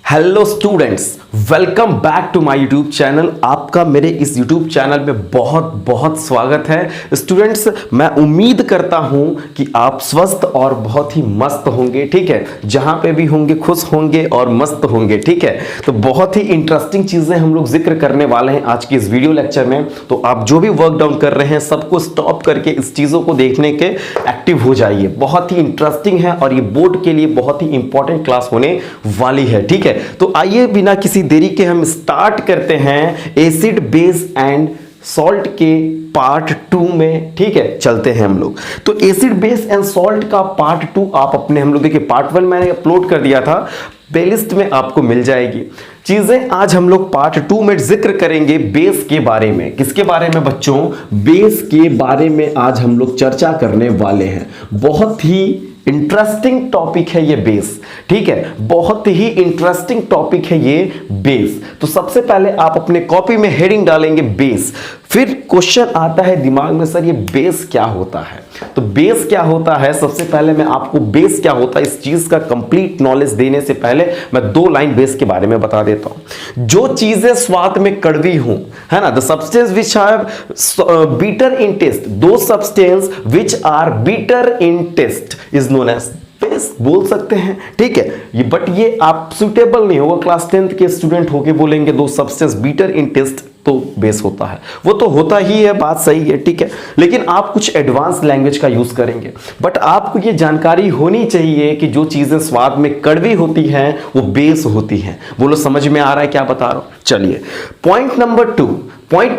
Hello students, welcome back to my YouTube channel. आपका मेरे इस यूट्यूब चैनल में बहुत बहुत स्वागत है। स्टूडेंट्स, मैं उम्मीद करता हूं कि आप स्वस्थ और बहुत ही मस्त होंगे। ठीक है, जहां पे भी होंगे खुश होंगे और मस्त होंगे। ठीक है, तो बहुत ही इंटरेस्टिंग चीजें हम लोग जिक्र करने वाले हैं आज की इस वीडियो लेक्चर में। तो आप जो भी वर्क डाउन कर रहे हैं सबको स्टॉप करके इस चीजों को देखने के एक्टिव हो जाइए। बहुत ही इंटरेस्टिंग है और ये बोर्ड के लिए बहुत ही इंपॉर्टेंट क्लास होने वाली है। ठीक है, तो आइए बिना किसी देरी के हम स्टार्ट करते हैं एसिड बेस एंड सॉल्ट के पार्ट 2 में। ठीक है, चलते हैं हम लोग। तो एसिड बेस एंड सॉल्ट का पार्ट 2 आप अपने हम लोग देखिए पार्ट 1 मैंने अपलोड कर दिया था, प्लेलिस्ट में आपको मिल जाएगी चीजें। आज हम लोग पार्ट 2 में जिक्र करेंगे बेस के बारे में। किसके बारे में बच्चों? बेस के बारे में आज हम लोग चर्चा करने वाले हैं। बहुत ही इंटरेस्टिंग टॉपिक है ये बेस। ठीक है, बहुत ही इंटरेस्टिंग टॉपिक है ये बेस। तो सबसे पहले आप अपने कॉपी में हेडिंग डालेंगे बेस। फिर क्वेश्चन आता है दिमाग में, सर ये बेस क्या होता है? तो बेस क्या होता है, सबसे पहले मैं आपको बेस क्या होता है इस चीज का कंप्लीट नॉलेज देने से पहले मैं 2 लाइन बेस के बारे में बता देता हूं। जो चीजें स्वाद में कड़वी हों, है ना, the substance which have bitter in taste, दो substance which are bitter in taste is known as base बोल सकते हैं। ठीक है, ये बट ये आप सुटेबल नहीं होगा, क्लास 10th के स्टूडेंट होके बोलेंगे दो सब्सटेंस बीटर इन टेस्ट तो बेस होता है। वो तो होता ही है, बात सही है। ठीक है, लेकिन आप कुछ एडवांस लैंग्वेज का यूज करेंगे। बट आपको ये जानकारी होनी चाहिए कि जो चीजें स्वाद में कड़वी होती हैं वो बेस होती हैं। बोलो समझ में आ रहा है क्या बता रहा हूं? चलिए पॉइंट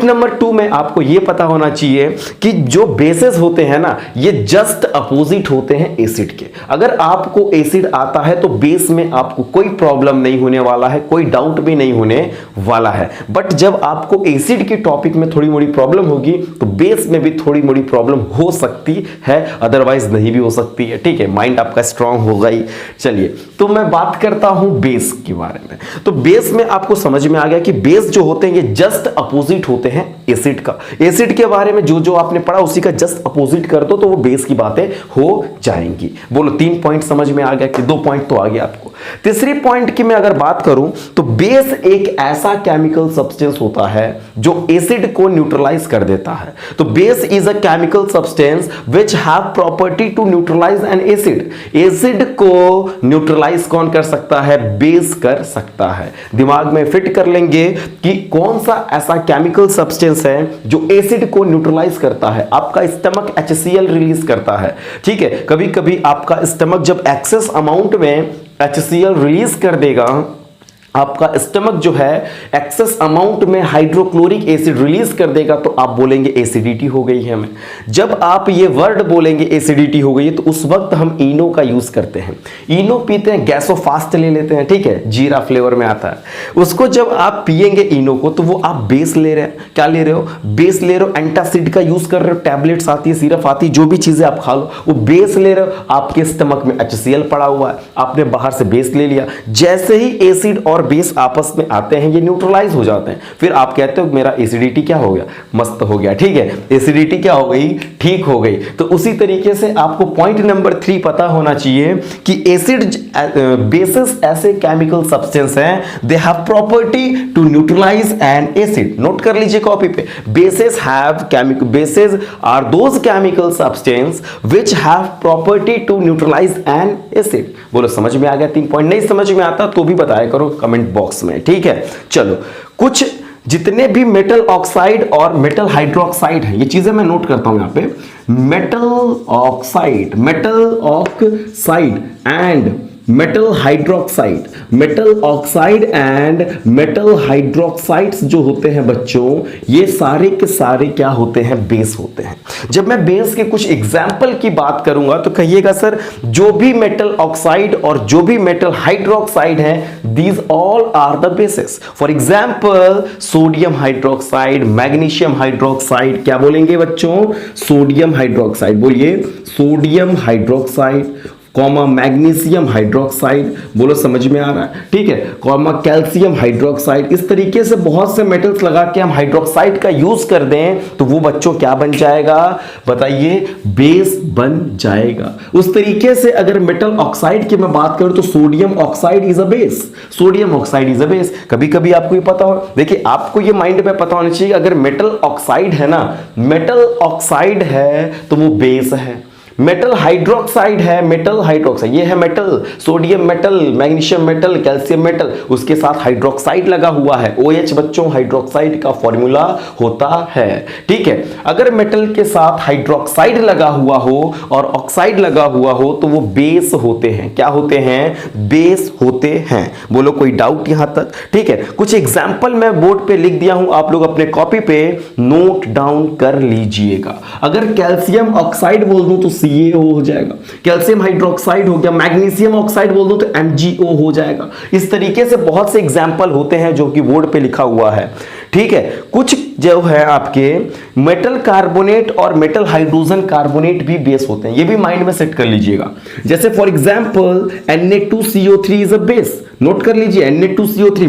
नंबर 2 में आपको यह पता होना चाहिए कि जो बेसेस होते हैं ना, ये जस्ट अपोजिट होते हैं एसिड के। अगर आपको एसिड आता है तो बेस में आपको कोई प्रॉब्लम नहीं होने वाला है, कोई डाउट भी नहीं होने वाला है। बट जब आपको एसिड के टॉपिक में थोड़ी मोड़ी प्रॉब्लम होगी तो बेस में भी थोड़ी मोड़ी प्रॉब्लम हो सकती है, अदरवाइज नहीं भी हो सकती है। ठीक है, माइंड आपका स्ट्रांग होगा ही। चलिए, तो मैं बात करता हूं बेस के बारे में। तो बेस में आपको समझ में आ गया कि बेस जो होते हैं ये जस्ट अपोजिट होते हैं एसिड का। एसिड के बारे में जो जो आपने पढ़ा उसी का जस्ट अपोजिट कर दो तो वो बेस की बातें हो जाएंगी। बोलो 3 पॉइंट समझ में आ गया कि 2 पॉइंट तो आ गया आपको। तीसरी पॉइंट की मैं अगर बात करूं तो बेस एक ऐसा केमिकल सब्सटेंस होता है जो एसिड को न्यूट्रलाइज कर देता है। तो base is a chemical substance which have property to neutralize an acid. Acid को न्यूट्रलाइज कौन कर सकता है? बेस कर सकता है। दिमाग में फिट कर लेंगे कि कौन सा ऐसा केमिकल सब्सटेंस है जो एसिड को न्यूट्रलाइज करता है। आपका स्टमक HCl रिलीज करता है। ठीक है, कभी कभी आपका स्टमक जब एक्सेस अमाउंट में HCl रिलीज कर देगा, आपका स्टमक जो है एक्सेस अमाउंट में हाइड्रोक्लोरिक एसिड रिलीज कर देगा तो आप बोलेंगे एसिडिटी हो गई है हमें। जब आप ये वर्ड बोलेंगे एसिडिटी हो गई है तो उस वक्त हम इनो का यूज करते हैं। इनो पीते हैं, गैसोफास्ट ले लेते हैं। ठीक है, जीरा फ्लेवर में आता है। उसको जब आप पिएंगे इनो को तो वो आप बेस ले रहे हैं। क्या ले रहे हो? बेस ले रहे हो। एंटासिड का यूज कर रहे हो, टैबलेट्स आती है, सिरप आती है, जो भी चीजें आप खा लो वो बेस ले रहे हो। आपके स्टमक में HCl पड़ा हुआ है, आपने बाहर से बेस ले लिया। जैसे ही एसिड और बेस आपस में आते हैं ये न्यूट्रलाइज हो जाते हैं। फिर आप कहते हो मेरा एसिडिटी क्या हो गया? मस्त हो गया। ठीक है, एसिडिटी क्या हो गई? ठीक हो गई। तो उसी तरीके से आपको पॉइंट नंबर 3 पता होना चाहिए कि एसिड बेसिस ऐसे केमिकल सब्सटेंस हैं, they have property to neutralize an acid. Note कर लीजिए कॉपी पे। Bases are those chemical substance which have property to neutralize an acid. बोलो समझ में आ गया? 3 पॉइंट। नहीं समझ में आता तो भी बताया करो कमेंट बॉक्स में। ठीक है, चलो कुछ जितने भी मेटल ऑक्साइड और मेटल हाइड्रोक्साइड है ये चीजें मैं नोट करता हूं यहां पे। Metal oxide and metal hydroxide, metal oxide and metal hydroxides जो होते हैं बच्चों, ये सारे के सारे क्या होते हैं? बेस होते हैं। जब मैं बेस के कुछ एग्जाम्पल की बात करूंगा तो कहिएगा सर जो भी मेटल ऑक्साइड और जो भी मेटल हाइड्रोक्साइड है these all are the bases. For example sodium hydroxide, magnesium hydroxide. क्या बोलेंगे बच्चों? Sodium hydroxide. बोलिए sodium hydroxide. Comma magnesium hydroxide, बोलो समझ में आ रहा है, ठीक है, कॉमा कैल्शियम हाइड्रोक्साइड। इस तरीके से बहुत से मेटल्स लगा के हम हाइड्रोक्साइड का यूज कर दें तो वो बच्चों क्या बन जाएगा, बताइए, बेस बन जाएगा। उस तरीके से अगर मेटल ऑक्साइड की मैं बात करूं तो sodium oxide is a base, sodium oxide is a base. कभी कभी आपको ये पता हो, देखिए आपको ये माइंड में पता होना चाहिए, अगर मेटल ऑक्साइड है ना, मेटल ऑक्साइड है तो वो बेस है। मेटल हाइड्रोक्साइड है, मेटल हाइड्रोक्साइड, ये है metal, sodium metal, magnesium metal, calcium metal, उसके साथ हाइड्रोक्साइड लगा हुआ है, OH बच्चों हाइड्रोक्साइड का फॉर्मूला होता है, ठीक है। अगर मेटल के साथ हाइड्रोक्साइड लगा हुआ हो और ऑक्साइड लगा हुआ हो तो वो बेस होते हैं। क्या होते हैं, बेस होते हैं। बोलो कोई डाउट यहां तक, ठीक है। कुछ एग्जाम्पल मैं बोर्ड पे लिख दिया हूं, आप लोग अपने कॉपी पे नोट डाउन कर लीजिएगा। अगर कैल्शियम ऑक्साइड बोल दूं तो CaO हो जाएगा, कैल्शियम हाइड्रोक्साइड हो गया, मैग्नीशियम ऑक्साइड बोल दो तो MgO हो जाएगा। इस तरीके से बहुत से एग्जाम्पल होते हैं जो कि बोर्ड पे लिखा हुआ है, ठीक है। कुछ जो है आपके मेटल कार्बोनेट और मेटल हाइड्रोजन कार्बोनेट भी बेस होते हैं, ये भी माइंड में सेट कर लीजिएगा। जैसे for example Na2CO3 is a base, note कर लीजिए, Na2CO3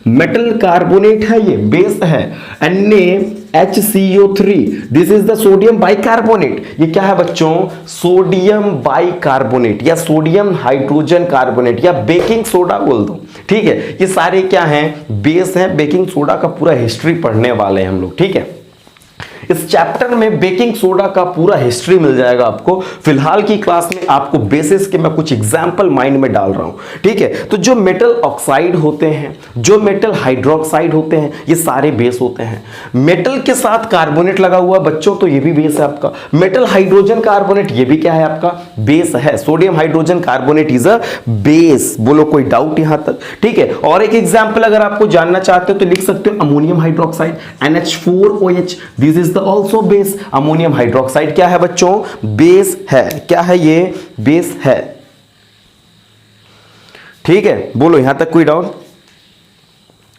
मेटल कार्बोनेट है, ये बेस है। NaHCO3 this is the sodium bicarbonate, ये क्या है बच्चों, सोडियम बाइकार्बोनेट या सोडियम हाइड्रोजन कार्बोनेट या बेकिंग सोडा बोल दो, ठीक है। ये सारे क्या हैं, बेस हैं। बेकिंग सोडा का पूरा हिस्ट्री पढ़ने वाले हैं हम लोग, ठीक है। इस चैप्टर में बेकिंग सोडा का पूरा हिस्ट्री मिल जाएगा आपको। फिलहाल की क्लास में आपको बेसिस के मैं कुछ एग्जांपल माइंड में डाल रहा हूं, ठीक है। तो जो मेटल ऑक्साइड होते हैं, जो मेटल हाइड्रोक्साइड होते हैं, ये सारे बेस होते हैं। मेटल के साथ कार्बोनेट लगा हुआ बच्चों तो ये भी बेस है आपका। मेटल हाइड्रोजन कार्बोनेट, ये भी क्या है आपका, बेस है। Sodium hydrogen carbonate is a base, बोलो कोई डाउट यहां तक, ठीक है। और एक एग्जांपल अगर आपको जानना चाहते हो तो लिख सकते हो ammonium hydroxide NH4OH, this is the also base. Ammonium hydroxide क्या है बच्चों, बेस है। क्या है ये, बेस है, ठीक है। बोलो यहां तक कोई डाउट,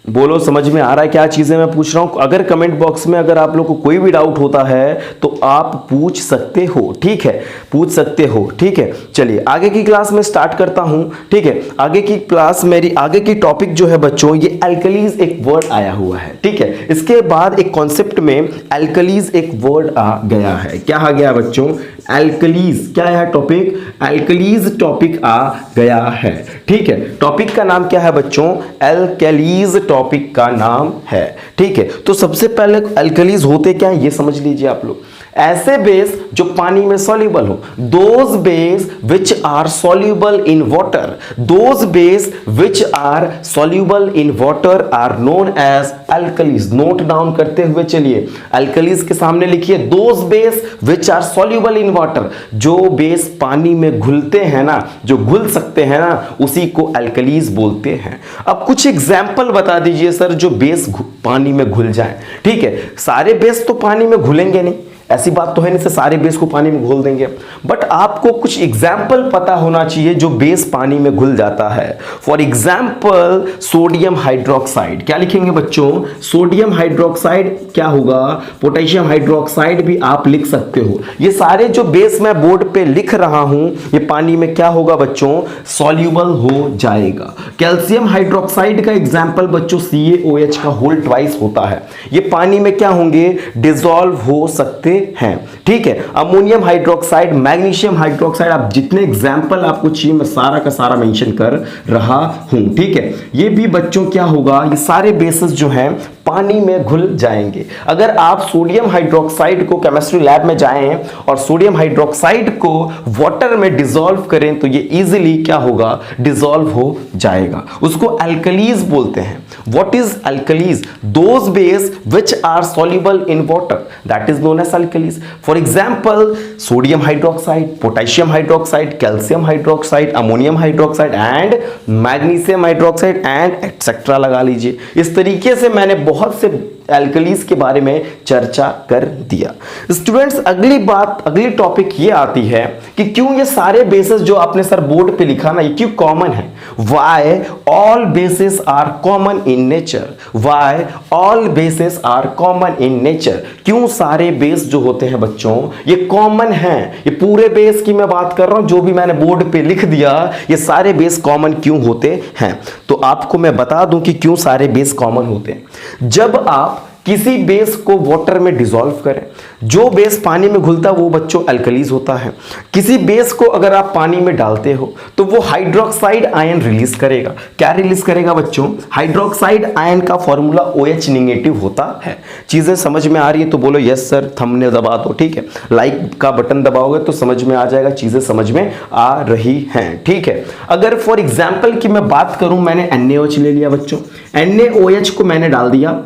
बोलो समझ में आ रहा है क्या चीजें मैं पूछ रहा हूं। अगर कमेंट बॉक्स में अगर आप लोग को कोई भी डाउट होता है तो आप पूछ सकते हो, ठीक है, पूछ सकते हो, ठीक है। चलिए आगे की क्लास में स्टार्ट करता हूं, ठीक है। आगे की क्लास, मेरी आगे की टॉपिक जो है बच्चों, ये एल्कलीज एक वर्ड आया हुआ है, ठीक है। इसके बाद एक कॉन्सेप्ट में एल्कलीज एक वर्ड आ गया है। क्या आ गया बच्चों, एल्कलीज, क्या है टॉपिक, एल्कलीज टॉपिक आ गया है, ठीक है। टॉपिक का नाम क्या है बच्चों, एल्कलीज टॉपिक का नाम है, ठीक है। तो सबसे पहले एल्कलीज होते क्या है ये समझ लीजिए आप लोग। ऐसे बेस जो पानी में सॉल्युबल हो, those base which are soluble in water, those base which are soluble in water are known as alkalis. Note down करते हुए चलिए, एल्कलीज के सामने लिखिए those base which are soluble in water, जो बेस पानी में घुलते हैं ना, जो घुल सकते हैं ना, उसी को एल्कलीज बोलते हैं। अब कुछ एग्जाम्पल बता दीजिए सर जो बेस पानी में घुल जाए, ठीक है। सारे बेस तो पानी में घुलेंगे नहीं, ऐसी बात तो है नहीं, सारे बेस को पानी में घोल देंगे, बट आपको कुछ एग्जाम्पल पता होना चाहिए जो बेस पानी में घुल जाता है। फॉर एग्जाम्पल सोडियम हाइड्रोक्साइड, क्या लिखेंगे बच्चों, सोडियम हाइड्रोक्साइड क्या होगा, पोटेशियम हाइड्रोक्साइड भी आप लिख सकते हो। ये सारे जो बेस मैं बोर्ड पे लिख रहा हूं ये पानी में क्या होगा बच्चों, सॉल्युबल हो जाएगा। कैल्शियम हाइड्रोक्साइड का एग्जाम्पल बच्चों CaOH का होल ट्वाइस होता है, ये पानी में क्या होंगे, डिसॉल्व हो सकते हैं, ठीक है। अमोनियम हाइड्रोक्साइड, मैग्नीशियम हाइड्रोक्साइड, आप जितने एग्जाम्पल आपको चाहिए मैं सारा का सारा मेंशन कर रहा हूं, ठीक है। ये भी बच्चों क्या होगा, ये सारे बेसिस जो हैं पानी में घुल जाएंगे। अगर आप सोडियम हाइड्रोक्साइड को केमिस्ट्री लैब में जाएं और सोडियम हाइड्रोक्साइड को वाटर में डिसॉल्व करें तो ये इजीली क्या होगा, डिसॉल्व हो जाएगा। उसको एल्कलीज बोलते हैं। What is alkalis, those base which are soluble in water, that is known as alkalis. For example sodium hydroxide, potassium hydroxide, calcium hydroxide, ammonium hydroxide and magnesium hydroxide and etcetera लगा लीजिए। इस तरीके से मैंने बहुत से एल्कलीज के बारे में चर्चा कर दिया। स्टूडेंट्स अगली टॉपिक ये आती है कि क्यों ये सारे बेसिस जो आपने सर बोर्ड पे लिखा ना, ये क्यों कॉमन है? Why all bases are common in nature? Why all bases are common in nature? क्यों सारे बेस जो होते हैं बच्चों ये कॉमन हैं? ये पूरे बेस की मैं बात कर रहा हूं, जो भी मैंने बोर्ड पे लिख दिया ये सारे बेस कॉमन क्यों होते हैं। तो आपको मैं बता दूं कि क्यों सारे बेस कॉमन होते हैं। जब आप किसी बेस को वाटर में डिसॉल्व करें, जो बेस पानी में घुलता है वो बच्चों एल्कलीज होता है। किसी बेस को अगर आप पानी में डालते हो तो वो हाइड्रोक्साइड आयन रिलीज करेगा। क्या रिलीज करेगा बच्चों? हाइड्रोक्साइड आयन का फॉर्मूला OH नेगेटिव होता है। चीजें समझ में आ रही है तो बोलो यस सर, थंबनेल दबा दो, ठीक है। लाइक का बटन दबाओगे तो समझ में आ जाएगा, चीजें समझ में आ रही हैं, ठीक है। अगर फॉर एग्जाम्पल की मैं बात करूं, मैंने NaOH ले लिया बच्चों, NaOH को मैंने डाल दिया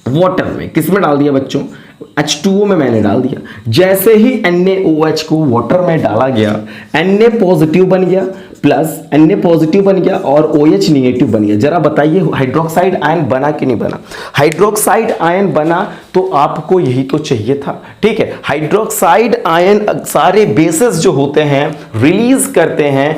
वाटर में। किस में डाल दिया बच्चों? H2O में मैंने डाल दिया। जैसे ही NaOH को वाटर में डाला गया, Na पॉजिटिव बन गया प्लस Na पॉजिटिव बन गया और OH निगेटिव बन गया। जरा बताइए हाइड्रोक्साइड आयन बना कि नहीं बना? हाइड्रोक्साइड आयन बना, तो आपको यही तो चाहिए था, ठीक है। हाइड्रोक्साइड आयन सारे बेसेस जो होते हैं रिलीज करते हैं,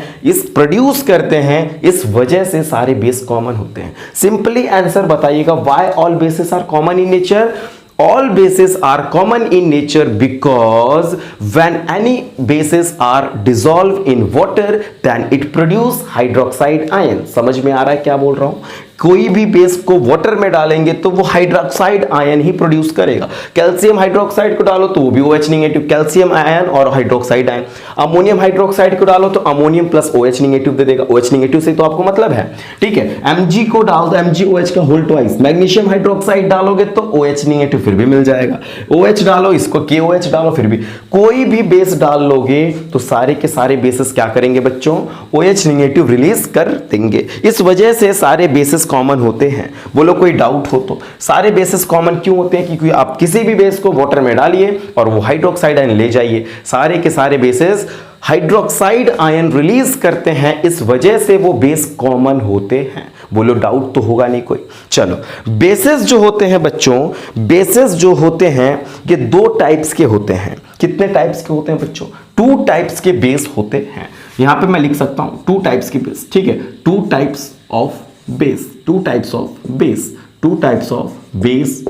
प्रोड्यूस करते हैं, इस वजह से सारे बेस कॉमन होते हैं। सिंपली आंसर बताइएगा, why all bases are common in nature? All bases are common in nature because when any bases are dissolved in water then it produce hydroxide ion। समझ में आ रहा है क्या बोल रहा हूं? कोई भी बेस को वाटर में डालेंगे तो वो हाइड्रोक्साइड आयन ही प्रोड्यूस करेगा। कैल्शियम हाइड्रोक्साइड को डालो तो वो भी OH निगेटिव, कैल्शियम आयन और हाइड्रोक्साइड आयन। अमोनियम हाइड्रोक्साइड को डालो तो अमोनियम प्लस OH निगेटिव दे देगा। OH निगेटिव से तो आपको मतलब है, ठीक है। Mg को डाल दो, MgOH का होल ट्वाइस। मैग्नीशियम हाइड्रोक्साइड डालोगे तो OH निगेटिव फिर भी मिल जाएगा। OH डालो, इसको KOH डालो, फिर भी कोई भी बेस डाल लोगे तो सारे के सारे बेसेस क्या करेंगे बच्चों? OH निगेटिव रिलीज कर देंगे। इस वजह से सारे बेसेस कॉमन होते हैं। बोलो कोई डाउट हो तो? सारे बेसेस कॉमन क्यों होते हैं? क्योंकि आप किसी भी बेस को वाटर में डालिए और वो हाइड्रोक्साइड आयन ले जाइए, सारे के सारे बेसेस हाइड्रोक्साइड आयन रिलीज करते हैं, इस वजह से वो बेस कॉमन होते हैं। बोलो डाउट तो होगा नहीं कोई? चलो, बेसेस जो होते हैं बच्चों, बेसेस जो होते हैं ये दो टाइप्स के होते हैं। कितने टाइप्स के होते हैं बच्चों? 2 टाइप्स के बेस होते हैं। यहां पे मैं लिख सकता हूं 2 टाइप्स के बेस, ठीक है। 2 types of base, 2 types of base, 2 types of base.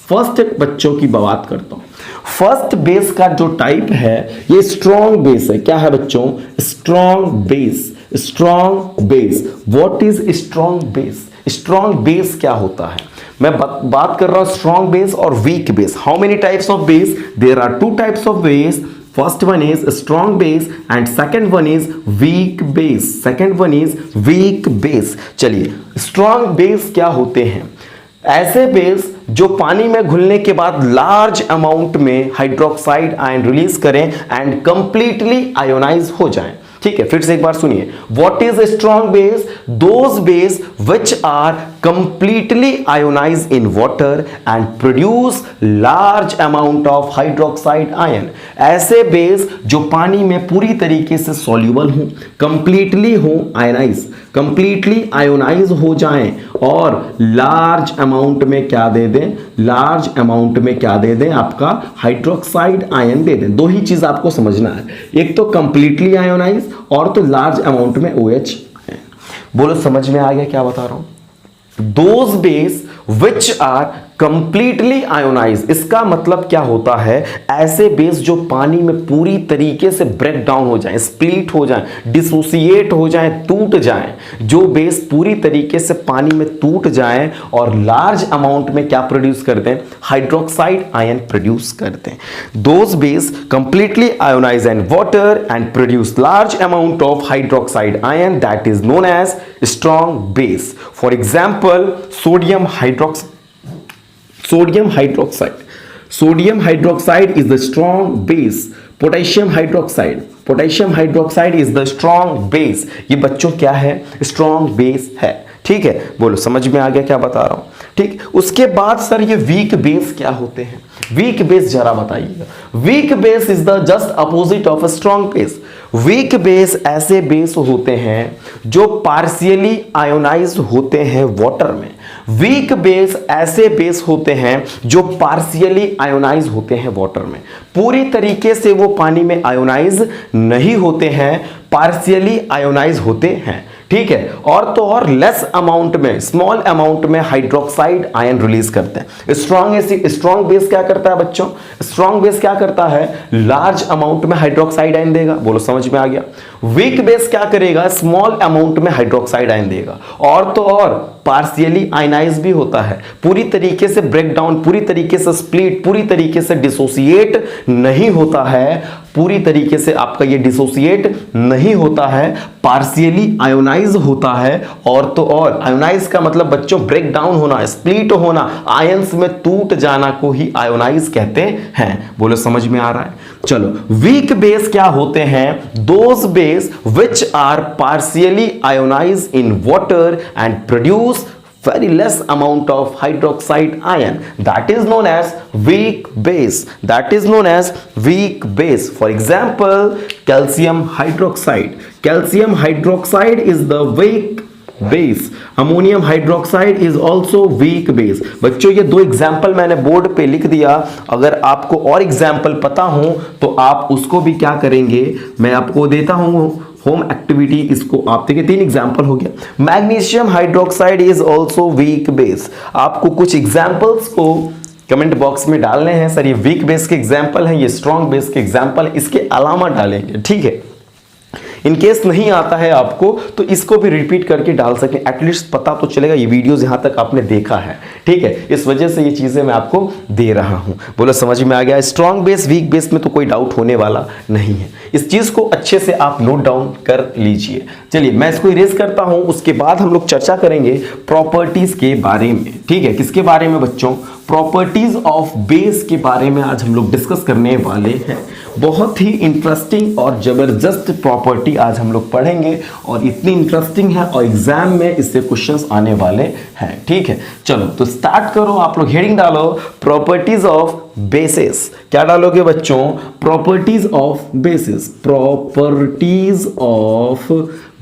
First बच्चों की बात करता हूं। फर्स्ट बेस का जो टाइप है ये स्ट्रॉन्ग बेस है। क्या है बच्चों? Strong base. Strong base. What is strong base? Strong base क्या होता है? मैं बात कर रहा हूं स्ट्रॉन्ग बेस और weak base. How many types of base? There are 2 types of base. First one is strong base and second one is weak base. Second one is weak base. चलिए, strong base क्या होते हैं? ऐसे base जो पानी में घुलने के बाद लार्ज अमाउंट में हाइड्रोक्साइड आयन रिलीज करें एंड कंप्लीटली आयोनाइज हो जाएं। ठीक है, फिर से एक बार सुनिए। What is strong base? Those base which are completely ionize in water and produce large amount of hydroxide ion. ऐसे बेस जो पानी में पूरी तरीके से सॉल्यूबल हो, कंप्लीटली हो आयोनाइज, कंप्लीटली आयोनाइज हो जाएं और लार्ज अमाउंट में क्या दे दें? लार्ज अमाउंट में क्या दे दें? आपका हाइड्रोक्साइड आयन दे दें। दो ही चीज आपको समझना है, एक तो कंप्लीटली आयोनाइज और तो लार्ज अमाउंट में OH है। बोलो समझ में आ गया क्या बता रहा हूं? Those base which are completely ionize, इसका मतलब क्या होता है? ऐसे बेस जो पानी में पूरी तरीके से ब्रेक डाउन हो जाएं, स्प्लिट हो जाएं, डिसोसिएट हो जाएं, टूट जाएं। जो बेस पूरी तरीके से पानी में टूट जाएं और लार्ज अमाउंट में क्या प्रोड्यूस करते हैं? हाइड्रोक्साइड आयन प्रोड्यूस करते हैं। Those base completely ionize in water and produce large amount of hydroxide ion, that is known as strong base. For example sodium hydroxide. Sodium hydroxide. Sodium hydroxide is the strong base. Potassium hydroxide. Potassium hydroxide is the strong base. ये बच्चों क्या है? Strong base है। ठीक है, बोलो समझ में आ गया क्या बता रहा हूं? ठीक, उसके बाद सर ये वीक बेस क्या होते हैं? वीक बेस जरा बताइएगा। Weak base is the just opposite of a strong base. Weak base ऐसे बेस होते हैं जो पार्शियली आयोनाइज्ड होते हैं वाटर में। वीक बेस ऐसे बेस होते हैं जो पार्शियली आयोनाइज होते हैं वाटर में, पूरी तरीके से वो पानी में आयोनाइज नहीं होते हैं, पार्शियली आयोनाइज होते हैं। ठीक है, और तो और लेस अमाउंट में, स्मॉल अमाउंट में हाइड्रोक्साइड आयन रिलीज करते हैं। स्ट्रॉन्ग बेस क्या करता है बच्चों? स्ट्रॉन्ग बेस क्या करता है? लार्ज अमाउंट में हाइड्रोक्साइड आयन देगा। बोलो समझ में आ गया? वीक बेस क्या करेगा? स्मॉल अमाउंट में हाइड्रोक्साइड आयन देगा, और तो और पार्शियली आयनाइज भी होता है, पूरी तरीके से ब्रेक डाउन, पूरी तरीके से स्प्लिट, पूरी तरीके से डिसोसिएट नहीं होता है, पूरी तरीके से आपका ये डिसोसिएट नहीं होता है, पार्शियली आयोनाइज होता है। और तो और आयोनाइज का मतलब बच्चों ब्रेक डाउन होना, स्प्लिट होना, आयंस में टूट जाना को ही आयोनाइज कहते हैं। बोलो समझ में आ रहा है? चलो, वीक बेस क्या होते हैं? Those base which are partially ionized in water and produce very less amount of hydroxide ion, that is known as weak base. That is known as weak base. For example, calcium hydroxide. Calcium hydroxide is the weak base. Ammonium hydroxide is also weak base. बच्चों ये दो example मैंने board पे लिख दिया, अगर आपको और एग्जाम्पल पता हो तो आप उसको भी क्या करेंगे, मैं आपको देता हूं होम एक्टिविटी। इसको आप देखिए, 3 एग्जाम्पल हो गया। Magnesium hydroxide is also weak base. आपको कुछ एग्जाम्पल्स को कमेंट बॉक्स में डालने हैं, सर ये वीक बेस के एग्जाम्पल हैं, ये स्ट्रॉन्ग बेस के एग्जाम्पल है, इसके अलावा डालेंगे। ठीक है, इन केस नहीं आता है आपको तो इसको भी रिपीट करके डाल सकें, एटलीस्ट पता तो चलेगा ये वीडियोस यहां तक आपने देखा है। ठीक है, इस वजह से ये चीजें मैं आपको दे रहा हूं। बोलो समझ में आ गया? स्ट्रॉन्ग बेस वीक बेस में तो कोई डाउट होने वाला नहीं है, इस चीज को अच्छे से आप नोट डाउन कर लीजिए। चलिए मैं इसको इरेज करता हूं, उसके बाद हम लोग चर्चा करेंगे प्रॉपर्टीज के बारे में। ठीक है, किसके बारे में बच्चों? प्रॉपर्टीज ऑफ बेस के बारे में आज हम लोग डिस्कस करने वाले हैं। बहुत ही इंटरेस्टिंग और जबरदस्त प्रॉपर्टी आज हम लोग पढ़ेंगे, और इतनी इंटरेस्टिंग है और एग्जाम में इससे क्वेश्चंस आने वाले हैं। ठीक है, चलो तो स्टार्ट करो। आप लोग हेडिंग डालो प्रॉपर्टीज ऑफ बेसिस। क्या डालोगे बच्चों? Properties of basis. Properties of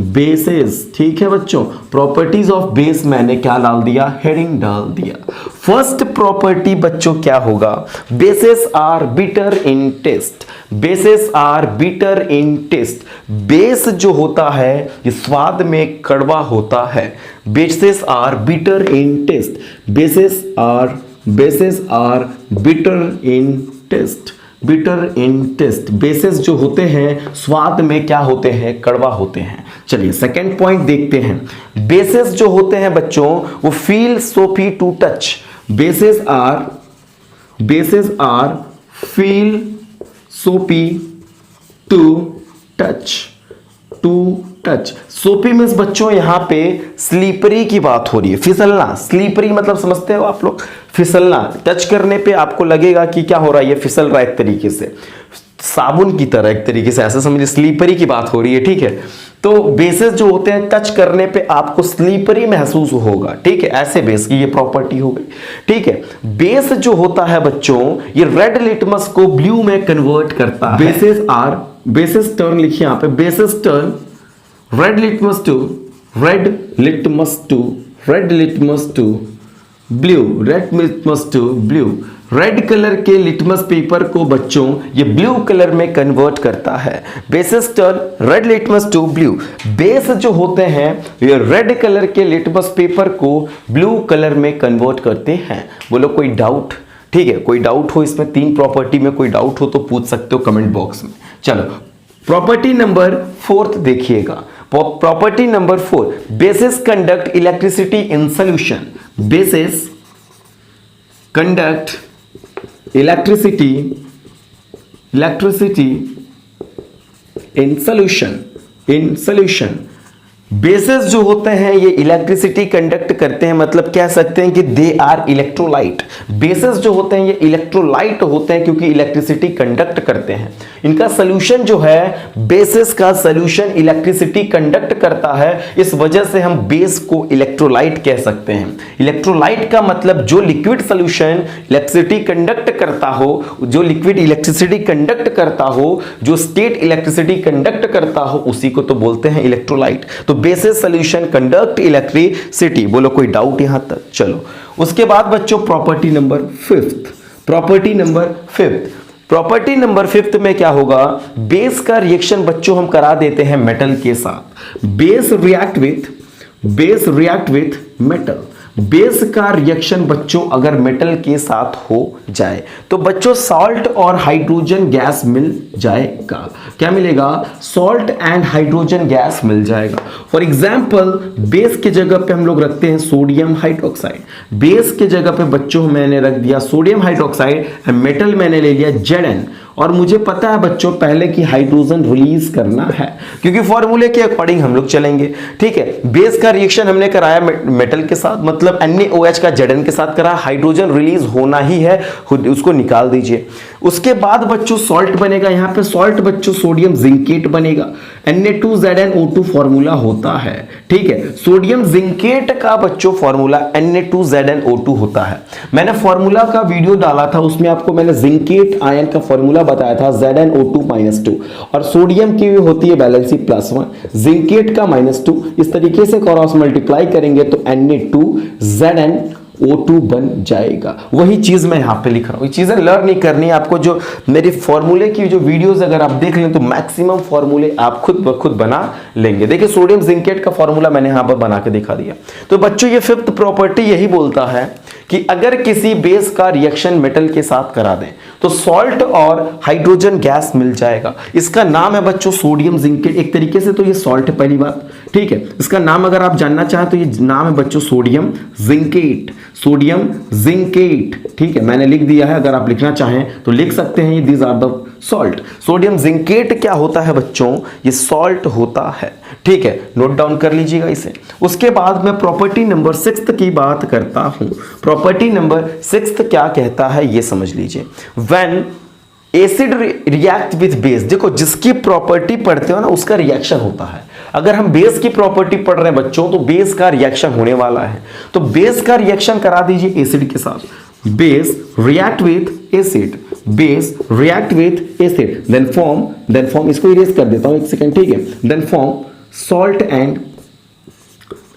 basis. ठीक है बच्चों, प्रॉपर्टीज ऑफ बेस मैंने क्या डाल दिया? हेडिंग डाल दिया। फर्स्ट प्रॉपर्टी बच्चों क्या होगा? Bases are bitter in taste. Bases are bitter in taste. Base जो होता है ये स्वाद में कड़वा होता है। Bases are bitter in taste. Bases are bitter in taste. Bitter in taste. Bases जो होते हैं स्वाद में क्या होते हैं? कड़वा होते हैं। चलिए सेकंड पॉइंट देखते हैं। बेसिस जो होते हैं बच्चों वो feel soapy to touch. Bases are feel soapy to touch. Soapy means बच्चों यहां पे स्लीपरी की बात हो रही है, फिसलना। स्लीपरी मतलब समझते हो आप लोग? फिसलना, टच करने पे आपको लगेगा कि क्या हो रहा है, ये फिसल रहा है एक तरीके से, साबुन की तरह एक तरीके से, ऐसा समझिए। स्लीपरी की बात हो रही है। ठीक है, तो बेसेस जो होते हैं टच करने पे आपको स्लीपरी महसूस होगा। ठीक है, ऐसे बेस की ये प्रॉपर्टी हो गई। ठीक है, बेस जो होता है बच्चों ये रेड लिटमस को ब्लू में कन्वर्ट करता है। बेसिस टर्न लिखिए यहां पे, bases turn red litmus to blue. Red colour के लिटमस पेपर को बच्चों ये ब्लू कलर में कन्वर्ट करता है। Bases turn red litmus to blue. Base जो होते हैं ये रेड कलर के लिटमस पेपर को ब्लू कलर में कन्वर्ट करते हैं। बोलो कोई डाउट? ठीक है, कोई डाउट हो इसमें, 3 प्रॉपर्टी में कोई डाउट हो तो पूछ सकते हो कमेंट बॉक्स में। चलो प्रॉपर्टी नंबर 4 देखिएगा। Property number 4, basis conduct electricity in solution. Basis conduct electricity in solution bases जो होते हैं ये इलेक्ट्रिसिटी कंडक्ट करते हैं, मतलब कह सकते हैं कि दे आर इलेक्ट्रोलाइट। बेसेस जो होते हैं ये इलेक्ट्रोलाइट होते हैं क्योंकि इलेक्ट्रिसिटी कंडक्ट करते हैं। इनका सोल्यूशन जो है, बेसेस का सोल्यूशन इलेक्ट्रिसिटी कंडक्ट करता है, इस वजह से हम बेस को इलेक्ट्रोलाइट कह सकते हैं। इलेक्ट्रोलाइट का मतलब जो लिक्विड सोल्यूशन इलेक्ट्रिसिटी कंडक्ट करता हो, जो लिक्विड इलेक्ट्रिसिटी कंडक्ट करता हो, जो स्टेट इलेक्ट्रिसिटी कंडक्ट करता हो, उसी को तो बोलते हैं इलेक्ट्रोलाइट। तो बेसिस सॉल्यूशन कंडक्ट इलेक्ट्रिसिटी। बोलो कोई डाउट यहां तक? चलो उसके बाद बच्चों property number fifth. Property number fifth में क्या होगा, बेस का रिएक्शन बच्चों हम करा देते हैं मेटल के साथ। Base react with metal. Base का रिएक्शन बच्चों अगर मेटल के साथ हो जाए तो बच्चों सॉल्ट और हाइड्रोजन गैस मिल जाएगा। क्या मिलेगा? सॉल्ट एंड हाइड्रोजन गैस मिल जाएगा। फॉर एग्जांपल बेस के जगह पे हम लोग रखते हैं सोडियम हाइड्रोक्साइड। बेस के जगह पे बच्चों मैंने रख दिया सोडियम हाइड्रोक्साइड, मेटल मैंने ले लिया Zn, और मुझे पता है बच्चों पहले की हाइड्रोजन रिलीज करना है क्योंकि फॉर्मूले के अकॉर्डिंग हम लोग चलेंगे। ठीक है, बेस का रिएक्शन हमने कराया मेटल के साथ, मतलब NaOH का Zn के साथ करा, हाइड्रोजन रिलीज होना ही है, उसको निकाल दीजिए। उसके बाद बच्चों सॉल्ट बनेगा। यहां पे सॉल्ट बच्चों सोडियम जिंकेट बनेगा। Na2ZnO2 फॉर्मूला होता है। ठीक है, सोडियम जिंकेट का बच्चों फॉर्मूला Na2ZnO2 होता है। मैंने फॉर्मूला का वीडियो डाला था, उसमें आपको मैंने जिंकेट आयन का फॉर्मूला बताया था ZnO2-2, और सोडियम की होती है वैलेंसी +1, जिंकेट का -2। इस तरीके से क्रॉस मल्टीप्लाई करेंगे तो Na2ZnO2 बन जाएगा। वही चीज मैं यहां पे लिख रहा हूं। ये चीजें लर्न नहीं करनी है आपको। जो मेरी फॉर्मूले की जो वीडियोस अगर आप देख लें तो मैक्सिमम फॉर्मूले आप खुद ब खुद बना लेंगे। देखिए सोडियम जिंकेट का फॉर्मूला मैंने यहां पर बना के दिखा दिया। तो बच्चों ये फिफ्थ प्रॉपर्टी यही बोलता है कि अगर किसी बेस का रिएक्शन मेटल के साथ करा दें तो सॉल्ट और हाइड्रोजन गैस मिल जाएगा। इसका नाम है बच्चों सोडियम जिंकेट। एक तरीके से तो ये सॉल्ट है, पहली बात। ठीक है, इसका नाम अगर आप जानना चाहें तो ये नाम है बच्चों सोडियम जिंकेट। Sodium zincate. ठीक है, मैंने लिख दिया है, अगर आप लिखना चाहें तो लिख सकते हैं। These are the salt. Sodium zincate क्या होता है बच्चों? ये सॉल्ट होता है। ठीक है, नोट डाउन कर लीजिएगा इसे। उसके बाद मैं प्रॉपर्टी नंबर 6 की बात करता हूं। प्रॉपर्टी नंबर 6 क्या कहता है ये समझ लीजिए। When acid react with base, देखो जिसकी प्रॉपर्टी पढ़ते हो ना उसका रिएक्शन होता है। अगर हम बेस की प्रॉपर्टी पढ़ रहे हैं बच्चों तो बेस का रिएक्शन होने वाला है, तो बेस का रिएक्शन करा दीजिए एसिड के साथ। Base react with acid, base react with acid, then form, इसको इरेज कर देता हूं एक सेकंड। ठीक है, देन फॉर्म सॉल्ट एंड।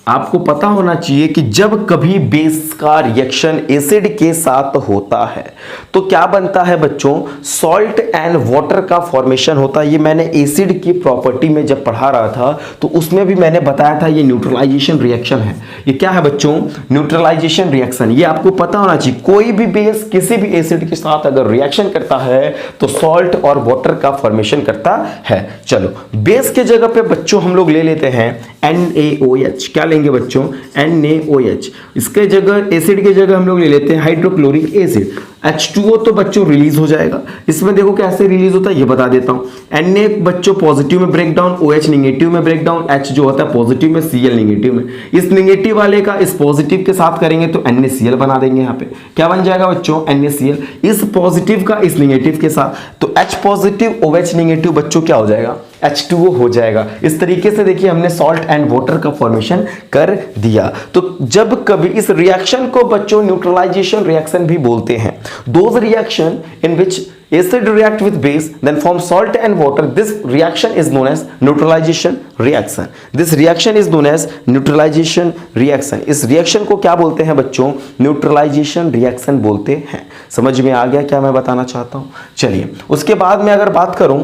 आपको पता होना चाहिए कि जब कभी बेस का रिएक्शन एसिड के साथ होता है तो क्या बनता है बच्चों? सॉल्ट एंड वाटर का फॉर्मेशन होता है। ये मैंने एसिड की प्रॉपर्टी में जब पढ़ा रहा था तो उसमें भी मैंने बताया था ये न्यूट्रलाइजेशन रिएक्शन है। ये क्या है बच्चों? Neutralization reaction. ये आपको पता होना चाहिए। कोई भी बेस किसी भी एसिड के साथ अगर रिएक्शन करता है तो सॉल्ट और वाटर का फॉर्मेशन करता है। चलो बेस के जगह पे बच्चों हम लोग ले लेते हैं NaOH। क्या लेंगे बच्चों? NaOH। इसके जगह एसिड के जगह हम लोग ले लेते हैं हाइड्रोक्लोरिक एसिड। H2O तो बच्चों रिलीज हो जाएगा। इसमें देखो कैसे रिलीज होता है ये बता देता हूं। Na बच्चों पॉजिटिव में ब्रेक डाउन, OH निगेटिव में ब्रेक डाउन, H जो होता है पॉजिटिव में, Cl निगेटिव में। इस निगेटिव वाले का इस पॉजिटिव के साथ करेंगे तो NaCl बना देंगे। यहाँ पे क्या बन जाएगा बच्चों? NaCl। इस पॉजिटिव का इस निगेटिव के साथ तो H पॉजिटिव OH निगेटिव बच्चों क्या हो जाएगा? H2O हो जाएगा। इस तरीके से देखिए हमने सॉल्ट एंड वाटर का फॉर्मेशन कर दिया। तो जब कभी इस रिएक्शन को बच्चों न्यूट्रलाइजेशन रिएक्शन भी बोलते हैं। Those reaction in which acid react with base then form salt and water, this reaction is known as neutralization reaction. This reaction is known as neutralization reaction. इस रिएक्शन को क्या बोलते हैं बच्चों? न्यूट्रलाइजेशन रिएक्शन बोलते हैं। समझ में आ गया क्या मैं बताना चाहता हूं? चलिए उसके बाद में अगर बात करूं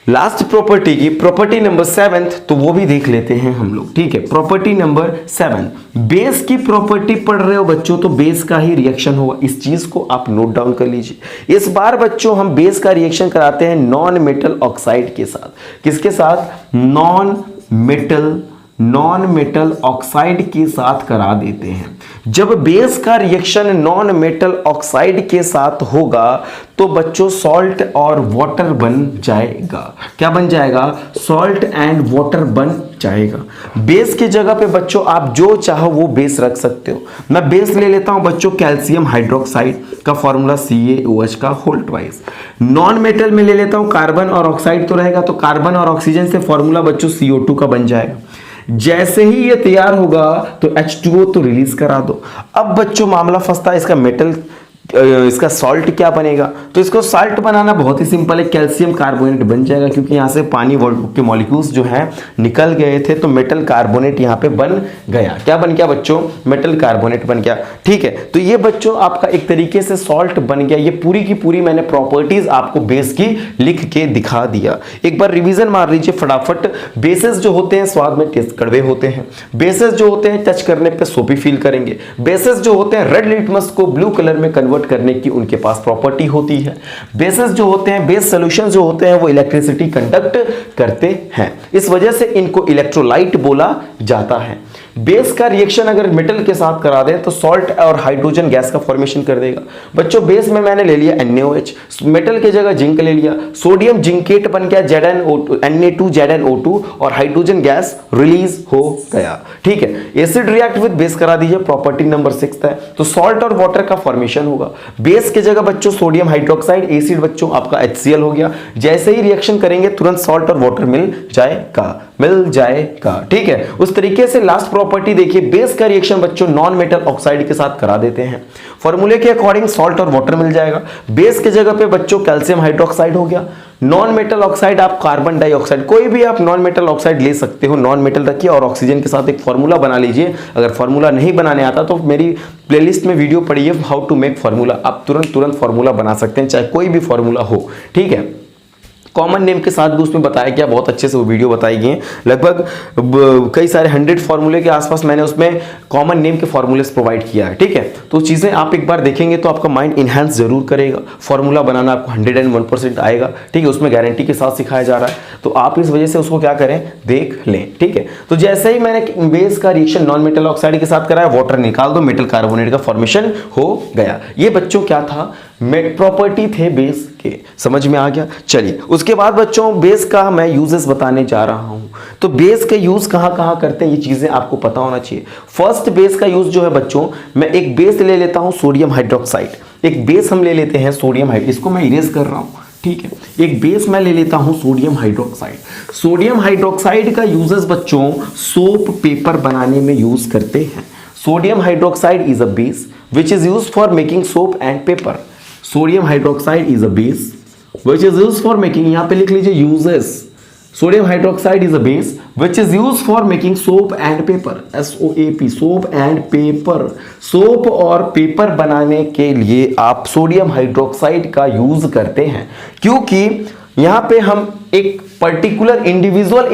लास्ट प्रॉपर्टी की, प्रॉपर्टी नंबर 7, तो वो भी देख लेते हैं हम लोग। ठीक है, प्रॉपर्टी नंबर 7, बेस की प्रॉपर्टी पढ़ रहे हो बच्चों तो बेस का ही रिएक्शन होगा। इस चीज को आप नोट डाउन कर लीजिए। इस बार बच्चों हम बेस का रिएक्शन कराते हैं नॉन मेटल ऑक्साइड के साथ। किसके साथ? Non metal non metal oxide के साथ करा देते हैं। जब बेस का रिएक्शन नॉन मेटल ऑक्साइड के साथ होगा तो बच्चों सॉल्ट और वाटर बन जाएगा। क्या बन जाएगा? सॉल्ट एंड वाटर बन जाएगा। बेस की जगह पे बच्चों आप जो चाहो वो बेस रख सकते हो। मैं बेस ले लेता हूं बच्चों कैल्शियम हाइड्रोक्साइड का फॉर्मूला CaOH का होल ट्वाइस। नॉन मेटल में ले लेता हूं कार्बन और ऑक्साइड तो रहेगा, तो कार्बन और ऑक्सीजन से फॉर्मूला बच्चों CO2 का बन जाएगा। जैसे ही ये तैयार होगा तो H2O तो रिलीज करा दो। अब बच्चों मामला फंसता है इसका मेटल, इसका सॉल्ट क्या बनेगा? तो इसको सॉल्ट बनाना बहुत ही सिंपल है, कैल्शियम कार्बोनेट बन जाएगा, क्योंकि यहां से पानी के मॉलिक्यूल्स जो हैं निकल गए थे, तो मेटल कार्बोनेट यहां पे बन गया। क्या बन गया बच्चों? मेटल कार्बोनेट बन गया। ठीक है, तो ये बच्चों आपका एक तरीके से सॉल्ट बन गया। ये पूरी की पूरी मैंने प्रॉपर्टीज आपको बेस की लिख के दिखा दिया। एक बार रिवीजन मार लीजिए फटाफट। बेसेस जो होते हैं स्वाद में टेस्ट कड़वे होते हैं। बेसेस जो होते हैं टच करने पे सोपी फील करेंगे। बेसेस जो होते हैं रेड लिटमस को ब्लू कलर में कन्वर्ट करने की उनके पास प्रॉपर्टी होती है। बेसेस जो होते हैं, बेस सॉल्यूशंस जो होते हैं वो इलेक्ट्रिसिटी कंडक्ट करते हैं, इस वजह से इनको इलेक्ट्रोलाइट बोला जाता है। बेस का रिएक्शन अगर मेटल के साथ करा दें तो सॉल्ट और हाइड्रोजन गैस का फॉर्मेशन कर देगा। बच्चों बेस में मैंने ले लिया NaOH, मेटल की जगह जिंक ले लिया, सोडियम जिंकेट बन गया Na2ZnO2 और हाइड्रोजन गैस रिलीज हो गया। ठीक है, एसिड रिएक्ट विद बेस करा दीजिए, प्रॉपर्टी नंबर 6 है, तो सॉल्ट और वाटर का फॉर्मेशन होगा। बेस की जगह बच्चों सोडियम हाइड्रोक्साइड, एसिड बच्चों आपका HCl हो गया। जैसे ही रिएक्शन करेंगे तुरंत सॉल्ट और वाटर मिल जाएगा। ठीक है, उस तरीके से लास्ट प्रॉपर्टी देखिए, बेस का रिएक्शन बच्चों नॉन मेटल ऑक्साइड के साथ करा देते हैं। फॉर्मूले के अकॉर्डिंग सॉल्ट और वाटर मिल जाएगा। बेस के जगह पे बच्चों कैल्शियम हाइड्रोक्साइड हो गया। नॉन मेटल ऑक्साइड आप कार्बन डाइऑक्साइड, कोई भी आप नॉन मेटल ऑक्साइड ले सकते हो, नॉन मेटल रखिए और ऑक्सीजन के साथ एक फॉर्मूला बना लीजिए। अगर फॉर्मूला नहीं बनाने आता तो मेरी प्लेलिस्ट में वीडियो पढ़िए हाउ टू मेक फॉर्मूला, आप तुरंत फॉर्मूला बना सकते हैं, चाहे कोई भी फॉर्मूला हो। ठीक है, कॉमन नेम के साथ भी उसमें बताया गया, बहुत अच्छे से वो वीडियो बताई गई है। लगभग कई सारे 100 फॉर्मूले के आसपास मैंने उसमें कॉमन नेम के फॉर्मूलेस प्रोवाइड किया है। ठीक है, तो चीज़ें आप एक बार देखेंगे तो आपका माइंड इन्हांस जरूर करेगा। फॉर्मूला बनाना आपको 101% आएगा। ठीक है, उसमें गारंटी के साथ सिखाया जा रहा है, तो आप इस वजह से उसको क्या करें, देख लें। ठीक है, तो जैसे ही मैंने बेस का रिएक्शन नॉन मेटल ऑक्साइड के साथ कराया, वाटर निकाल दो, मेटल कार्बोनेट का फॉर्मेशन हो गया। ये बच्चों क्या था, प्रॉपर्टी थे बेस के, समझ में आ गया। चलिए उसके बाद बच्चों बेस का मैं यूजेस बताने जा रहा हूं। तो बेस के यूज कहां करते हैं ये चीजें आपको पता होना चाहिए। फर्स्ट बेस का यूज जो है बच्चों, मैं एक बेस ले लेता हूं सोडियम हाइड्रोक्साइड। एक बेस हम ले लेते हैं सोडियम हाइड्रोक्साइड, इसको मैं इरेज कर रहा हूं। ठीक है, एक बेस मैं ले लेता हूं सोडियम हाइड्रोक्साइड। सोडियम हाइड्रोक्साइड का यूजेस बच्चों सोप पेपर बनाने में यूज करते हैं। Sodium hydroxide is a base which is used for making soap and paper. Sodium hydroxide is a base which is used for making, यहाँ पे लिख लीजिए uses. Sodium hydroxide is a base which is used for making soap and paper. SOAP, soap and paper. Soap और paper बनाने के लिए आप sodium hydroxide का यूज करते हैं, क्योंकि यहाँ पे हम एक पर्टिकुलर इंडिविजुअल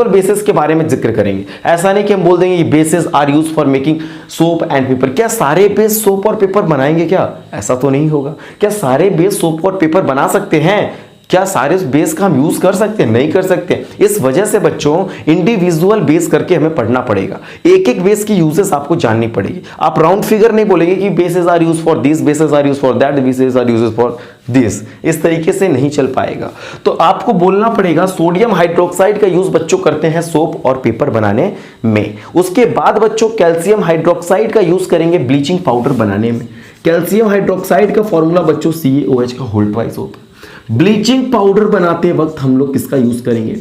बेसिस के बारे में जिक्र करेंगे। ऐसा नहीं कि हम बोल देंगे ये bases are use for making soap and paper. क्या सारे बेस सोप और पेपर बनाएंगे क्या? ऐसा तो नहीं होगा। क्या सारे बेस सोप और पेपर बना सकते हैं? क्या सारे बेस का हम यूज कर सकते हैं? नहीं कर सकते। इस वजह से बच्चों इंडिविजुअल बेस करके हमें पढ़ना पड़ेगा। एक एक बेस की यूजेस आपको जाननी पड़ेगी। आप राउंड फिगर नहीं बोलेंगे कि bases are use for this, bases are use for that, bases are use for this. इस तरीके से नहीं चल पाएगा। तो आपको बोलना पड़ेगा सोडियम हाइड्रोक्साइड का यूज बच्चों करते हैं सोप और पेपर बनाने में। उसके बाद बच्चों कैल्शियम हाइड्रोक्साइड का यूज करेंगे ब्लीचिंग पाउडर बनाने में। कैल्शियम हाइड्रोक्साइड का फॉर्मूला बच्चों CaOH का होल ट्वाइस होता है। ब्लीचिंग पाउडर बनाते वक्त हम लोग किसका यूज करेंगे,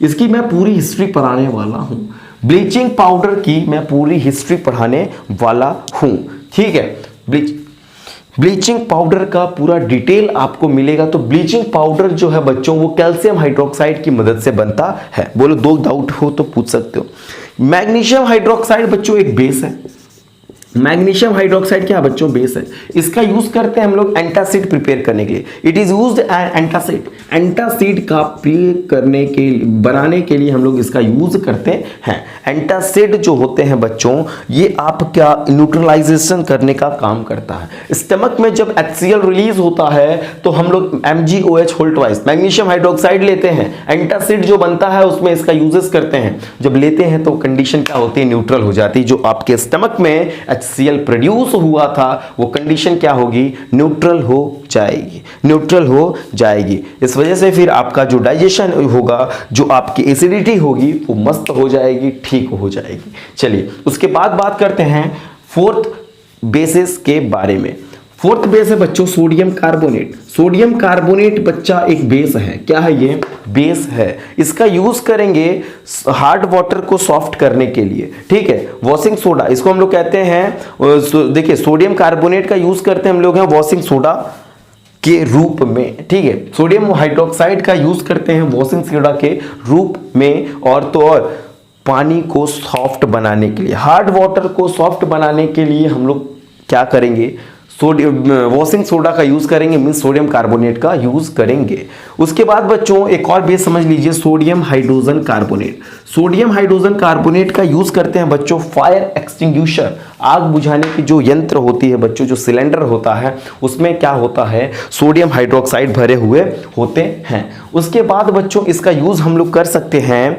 इसकी मैं पूरी हिस्ट्री पढ़ाने वाला हूं। ब्लीचिंग पाउडर की मैं पूरी हिस्ट्री पढ़ाने वाला हूं। ठीक है, ब्लीचिंग पाउडर का पूरा डिटेल आपको मिलेगा। तो ब्लीचिंग पाउडर जो है बच्चों वो कैल्शियम हाइड्रोक्साइड की मदद से बनता है। बोलो दो डाउट हो तो पूछ सकते हो। मैग्नीशियम हाइड्रोक्साइड बच्चों एक बेस है। मैग्नीशियम हाइड्रोक्साइड क्या है बच्चों, बेस है। इसका यूज करते हैं हम लोग एंटासिड प्रिपेयर करने के लिए। It is used antacid, antacid का करने के बनाने के लिए हम लोग इसका यूज करते हैं। एंटासिड जो होते हैं बच्चों, ये आपका न्यूट्रलाइजेशन करने का काम करता है। स्टमक में जब HCl रिलीज होता है तो हम लोग MgOH whole twice magnesium hydroxide लेते हैं, एंटासिड जो बनता है उसमें इसका यूजेस करते हैं। जब लेते हैं तो कंडीशन क्या होती है, न्यूट्रल हो जाती है। जो आपके स्टमक में HCl प्रोड्यूस हुआ था वो कंडीशन क्या होगी, न्यूट्रल हो जाएगी, न्यूट्रल हो जाएगी। इस वजह से फिर आपका जो डाइजेशन होगा, जो आपकी एसिडिटी होगी वो मस्त हो जाएगी, ठीक हो जाएगी। चलिए उसके बाद बात करते हैं फोर्थ बेसिस के बारे में। फोर्थ बेस है बच्चों सोडियम कार्बोनेट। सोडियम कार्बोनेट बच्चा एक बेस है। क्या है ये, बेस है। इसका यूज करेंगे हार्ड वाटर को सॉफ्ट करने के लिए, ठीक है। वॉशिंग सोडा इसको हम लोग कहते हैं। देखिए सोडियम कार्बोनेट का यूज करते हैं हम लोग हैं वॉशिंग सोडा के रूप में, ठीक है। सोडियम हाइड्रोक्साइड का यूज करते हैं वॉशिंग सोडा के रूप में, और तो और पानी को सॉफ्ट बनाने के लिए, हार्ड वाटर को सॉफ्ट बनाने के लिए हम लोग क्या करेंगे, वॉशिंग सोडा का यूज करेंगे, मींस सोडियम कार्बोनेट का यूज करेंगे। उसके बाद बच्चों एक और बेस समझ लीजिए, sodium hydrogen carbonate. Sodium hydrogen carbonate का यूज करते हैं बच्चों फायर एक्सटिंग्विशर, आग बुझाने की जो यंत्र होती है बच्चों, जो सिलेंडर होता है उसमें क्या होता है, सोडियम हाइड्रोक्साइड भरे हुए होते हैं। उसके बाद बच्चों इसका यूज हम लोग कर सकते हैं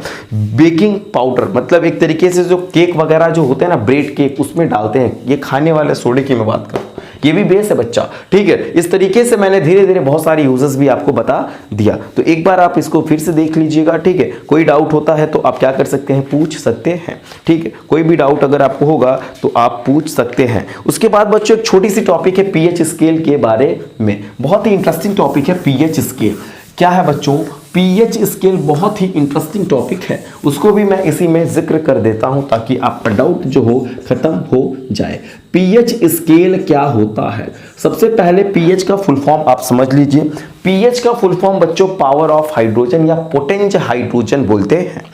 बेकिंग पाउडर, मतलब एक तरीके से जो केक वगैरह जो होते हैं ना, ब्रेड केक, उसमें डालते हैं। ये खाने वाले सोडे की मैं बात करूं, ये भी बेस है बच्चा, ठीक है। इस तरीके से मैंने धीरे धीरे बहुत सारे यूजेस भी आपको बता दिया, तो एक बार आप इसको फिर से देख लीजिएगा, ठीक है। कोई डाउट होता है तो आप क्या कर सकते हैं, पूछ सकते हैं, ठीक है। कोई भी डाउट अगर आपको होगा तो आप पूछ सकते हैं। उसके बाद बच्चों एक छोटी सी टॉपिक है पीएच स्केल के बारे में, बहुत ही इंटरेस्टिंग टॉपिक है पीएच स्केल। क्या है बच्चों, पीएच स्केल बहुत ही इंटरेस्टिंग टॉपिक है, उसको भी मैं इसी में जिक्र कर देता हूं ताकि आपका डाउट जो हो खत्म हो जाए। पीएच स्केल क्या होता है, सबसे पहले पीएच का फुल फॉर्म आप समझ लीजिए। पीएच का फुल फॉर्म बच्चों पावर ऑफ हाइड्रोजन या पोटेंशियल हाइड्रोजन बोलते हैं।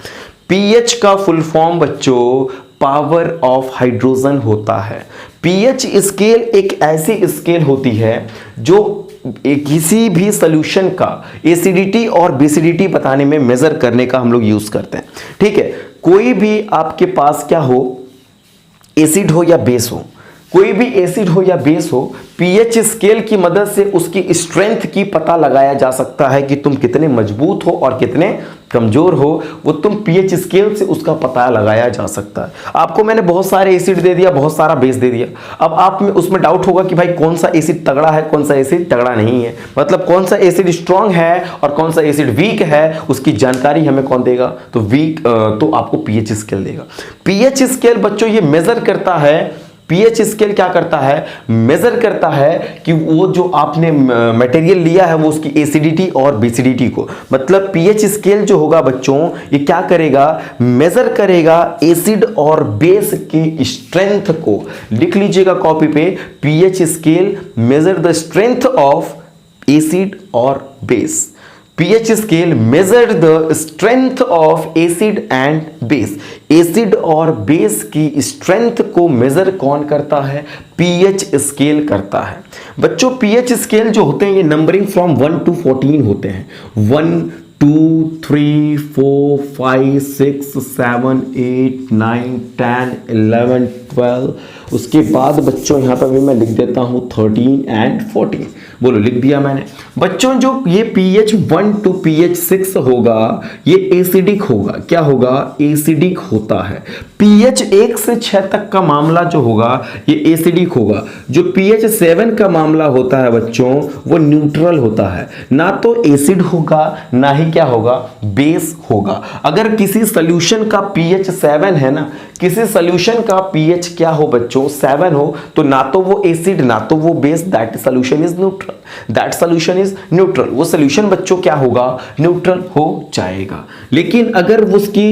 पीएच का फुल फॉर्म बच्चों पावर ऑफ हाइड्रोजन होता है। पीएच स्केल एक ऐसी स्केल होती है जो किसी भी सॉल्यूशन का एसिडिटी और बेसिडिटी बताने में मेजर करने का हम लोग यूज करते हैं, ठीक है। कोई भी आपके पास क्या हो, एसिड हो या बेस हो, कोई भी एसिड हो या बेस हो, पीएच स्केल की मदद से उसकी स्ट्रेंथ की पता लगाया जा सकता है कि तुम कितने मजबूत हो और कितने कमजोर हो, वो तुम पीएच स्केल से उसका पता लगाया जा सकता है। आपको मैंने बहुत सारे एसिड दे दिया, बहुत सारा बेस दे दिया, अब आप में उसमें डाउट होगा कि भाई कौन सा एसिड तगड़ा है, कौन सा एसिड तगड़ा नहीं है, मतलब कौन सा एसिड स्ट्रांग है और कौन सा एसिड वीक है, उसकी जानकारी हमें कौन देगा, तो वीक तो आपको पीएच स्केल देगा। पीएच स्केल बच्चों ये मेजर करता है, पीएच स्केल क्या करता है, मेजर करता है कि वो जो आपने मटेरियल लिया है वो उसकी एसिडिटी और बेसिडिटी को, मतलब पीएच स्केल जो होगा बच्चों ये क्या करेगा, मेजर करेगा एसिड और बेस की स्ट्रेंथ को। लिख लीजिएगा कॉपी पे, pH scale measure the strength of acid और base. pH scale measure the strength of acid and base। Acid और बेस की स्ट्रेंथ को मेजर कौन करता है, pH स्केल करता है। बच्चों pH स्केल जो होते हैं ये नंबरिंग फ्रॉम 1 to 14 होते हैं, 1 2 3 4 5 6 7 8 9 10 11 12। उसके बाद बच्चों यहाँ पर भी मैं लिख देता हूँ 13 and 14। बोलो लिख दिया मैंने। बच्चों जो ये pH 1 to pH 6 होगा ये एसिडिक होगा। क्या होगा, एसिडिक होता है। pH 1 से 6 तक का मामला जो होगा ये एसिडिक होगा। जो pH 7 का मामला होता है बच्चों वो न्यूट्रल होता है, ना तो एसिड होगा ना ही क्या होगा, बेस होगा। अगर किसी सॉल्यूशन का pH 7 है ना, किसी सॉल्यूशन का pH क्या हो बच्चों 7 हो, तो ना तो वो एसिड ना तो वो base, that solution is neutral, that solution is neutral. वो सॉल्यूशन बच्चों क्या होगा, न्यूट्रल हो जाएगा। लेकिन अगर उसकी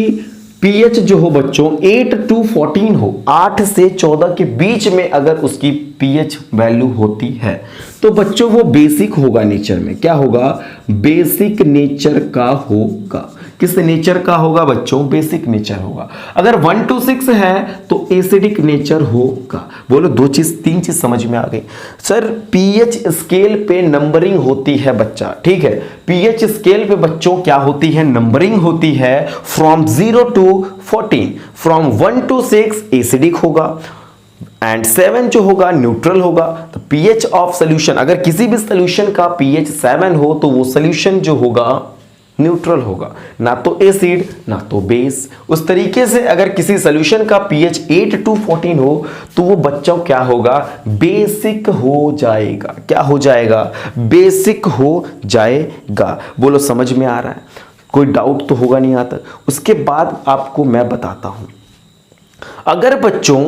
pH जो हो बच्चों 8 to 14 हो, 8 से 14 के बीच में अगर उसकी pH वैल्यू होती है तो बच्चों वो बेसिक होगा नेचर में। क्या होगा, बेसिक नेचर का होगा। किस नेचर का होगा बच्चों? बेसिक नेचर होगा। अगर 1 to 6 है तो एसिडिक नेचर होगा। बोलो 3 चीज समझ में आ गई। सर पीएच स्केल पे नंबरिंग होती है बच्चा, ठीक है, पीएच स्केल पे बच्चों क्या होती है? नंबरिंग होती है from 0 to 14। From 1 to 6 acidic होगा एंड 7 जो होगा न्यूट्रल होगा। तो पीएच ऑफ सोल्यूशन, अगर किसी भी सोल्यूशन का पीएच 7 हो तो वो सोल्यूशन जो होगा न्यूट्रल होगा, ना तो एसिड ना तो बेस। उस तरीके से अगर किसी सोल्यूशन का पीएच 8 to 14 हो तो वो बच्चों क्या होगा? बेसिक हो जाएगा। क्या हो जाएगा? बेसिक हो जाएगा। बोलो समझ में आ रहा है? कोई डाउट तो होगा नहीं आता। उसके बाद आपको मैं बताता हूं, अगर बच्चों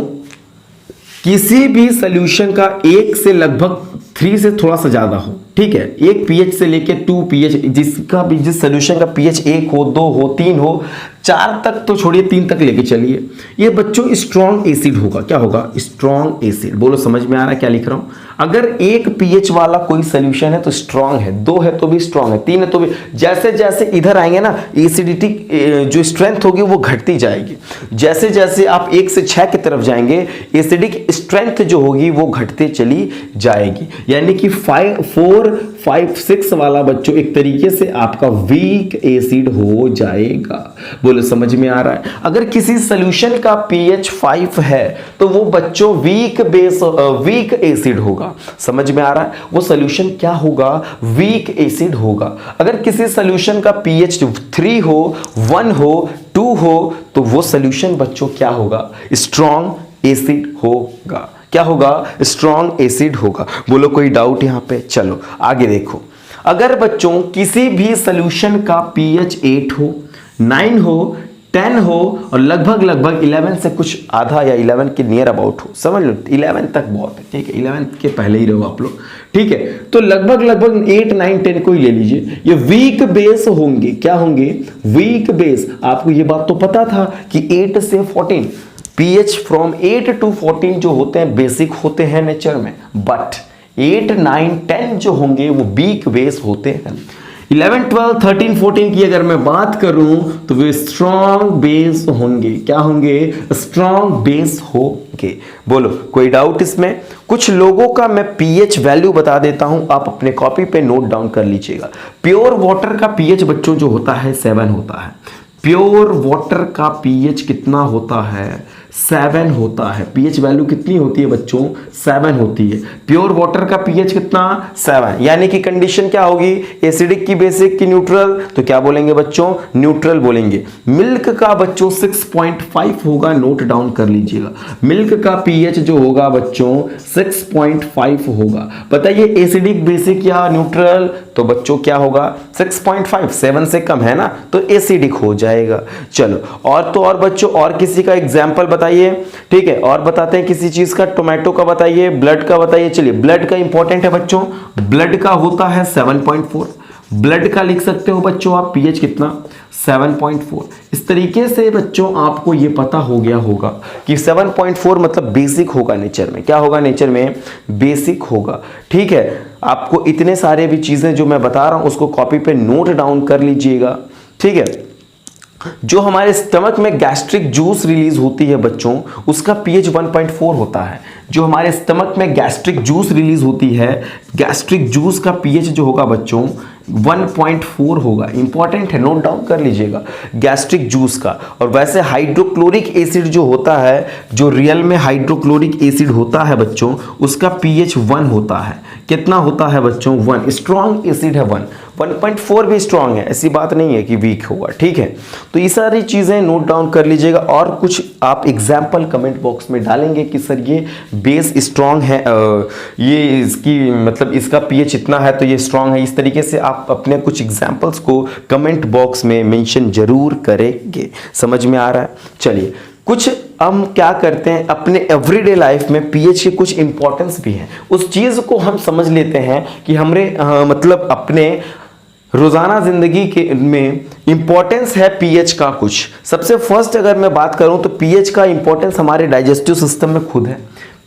किसी भी सोल्यूशन का 1 से लगभग 3 से थोड़ा सा ज्यादा हो, ठीक है, 1 पीएच से लेके 2 पीएच, जिसका भी जिस सोल्यूशन का पीएच 1 हो, 2 हो, 3 हो, 4 तक तो छोड़िए, 3 तक लेके चलिए, ये बच्चों स्ट्रॉन्ग एसिड होगा। क्या होगा? Strong acid. बोलो समझ में आ रहा है क्या लिख रहा हूं? अगर 1 पीएच वाला कोई सोल्यूशन है तो स्ट्रॉन्ग है, 2 है तो भी स्ट्रॉन्ग है, 3 है तो भी। जैसे जैसे इधर आएंगे ना, एसिडिटी जो स्ट्रेंथ होगी वो घटती जाएगी। जैसे जैसे आप 1 से 6 की तरफ जाएंगे, एसिडिक स्ट्रेंथ जो होगी वो घटते चली जाएगी। यानी कि 4, 5, 6 वाला बच्चों एक तरीके से आपका वीक एसिड हो जाएगा। बोलो समझ में आ रहा है? अगर किसी सोल्यूशन का पीएच 5 है तो वो बच्चों वीक एसिड होगा। समझ में आ रहा है? वो सोल्यूशन क्या होगा? वीक एसिड होगा। अगर किसी सोल्यूशन का पीएच 3 हो, 1 हो, 2 हो तो वो सोल्यूशन बच्चों क्या होगा? स्ट्रॉन्ग एसिड होगा। क्या होगा? स्ट्रॉन्ग एसिड होगा। बोलो कोई डाउट यहां पे? चलो आगे देखो। अगर बच्चों किसी भी सोल्यूशन का पीएच 8 हो, 9 हो, 10 हो और लगभग 11 से कुछ आधा या 11 के नियर अबाउट हो, समझ लो 11 तक बहुत है, ठीक है, 11 के पहले ही रहो आप लोग, ठीक है, तो लगभग 8, 9, 10 को ही ले लीजिए, ये वीक बेस होंगे। क्या होंगे? Weak base. आपको ये बात तो पता था कि 8 से 14 पीएच फ्रॉम 8 to 14 जो होते हैं बेसिक होते हैं नेचर में, बट 8, 9, 10 जो होंगे वो वीक बेस होते हैं। 11, 12, 13, 14 की अगर मैं बात करूं तो वे स्ट्रॉन्ग बेस होंगे। क्या होंगे? स्ट्रॉन्ग बेस होंगे। बोलो कोई डाउट इसमें? कुछ लोगों का मैं पीएच वैल्यू बता देता हूं, आप अपने कॉपी पे नोट डाउन कर लीजिएगा। प्योर वाटर का पीएच बच्चों जो होता है 7 होता है। प्योर वाटर का पीएच कितना होता है? 7 होता है। पीएच वैल्यू कितनी होती है बच्चों? 7 होती है। प्योर वाटर का पीएच कितना? 7। यानी कि कंडीशन क्या होगी? एसिडिक की, बेसिक की, न्यूट्रल। तो क्या बोलेंगे बच्चों? न्यूट्रल बोलेंगे। मिल्क का बच्चों 6.5 होगा, नोट डाउन कर लीजिएगा। मिल्क का पीएच जो होगा बच्चों 6.5 होगा। बताइए एसिडिक, बेसिक या न्यूट्रल? तो बच्चों क्या होगा? 6.5। 7 से कम है ना, तो एसिडिक हो जाएगा। चलो और तो और बच्चों, और किसी का एग्जाम्पल बताइए, ठीक है, और बताते हैं किसी चीज का। टोमेटो का बताइए, ब्लड का बताइए। चलिए ब्लड का इंपॉर्टेंट है बच्चों, ब्लड का होता है 7.4। ब्लड का लिख सकते हो बच्चों आप पीएच कितना? 7.4। इस तरीके से बच्चों आपको ये पता हो गया होगा कि 7.4 मतलब बेसिक होगा नेचर में। क्या होगा नेचर में? बेसिक होगा। ठीक है, आपको इतने सारे भी चीजें जो मैं बता रहा हूं उसको कॉपी पे नोट डाउन कर लीजिएगा। ठीक है, जो हमारे स्टमक में गैस्ट्रिक जूस रिलीज होती है बच्चों, उसका पीएच 1.4 होता है। जो हमारे स्टमक में गैस्ट्रिक जूस रिलीज होती है, गैस्ट्रिक जूस का पीएच जो होगा बच्चों 1.4 होगा। इंपॉर्टेंट है, नोट डाउन कर लीजिएगा गैस्ट्रिक जूस का। और वैसे हाइड्रोक्लोरिक एसिड जो होता है, जो रियल में हाइड्रोक्लोरिक एसिड होता है बच्चों, उसका पीएच 1 होता है। कितना होता है बच्चों? 1। स्ट्रॉन्ग एसिड है 1। 1.4 भी स्ट्रॉन्ग है, ऐसी बात नहीं है कि वीक होगा। ठीक है, तो ये सारी चीजें नोट डाउन कर लीजिएगा। और कुछ आप एग्जाम्पल कमेंट बॉक्स में डालेंगे कि सर ये बेस स्ट्रॉन्ग है, ये इसकी मतलब इसका पीएच इतना है तो ये स्ट्रॉन्ग है। इस तरीके से आप अपने कुछ एग्जाम्पल्स को कमेंट बॉक्स में मेंशन जरूर करेंगे। समझ में आ रहा है? चलिए, कुछ हम क्या करते हैं अपने एवरीडे लाइफ में, पीएच की कुछ इंपॉर्टेंस भी है, उस चीज को हम समझ लेते हैं कि हमरे मतलब अपने रोजाना जिंदगी के में इंपॉर्टेंस है पीएच का। कुछ सबसे फर्स्ट अगर मैं बात करूं तो पीएच का इंपॉर्टेंस हमारे डाइजेस्टिव सिस्टम में खुद है।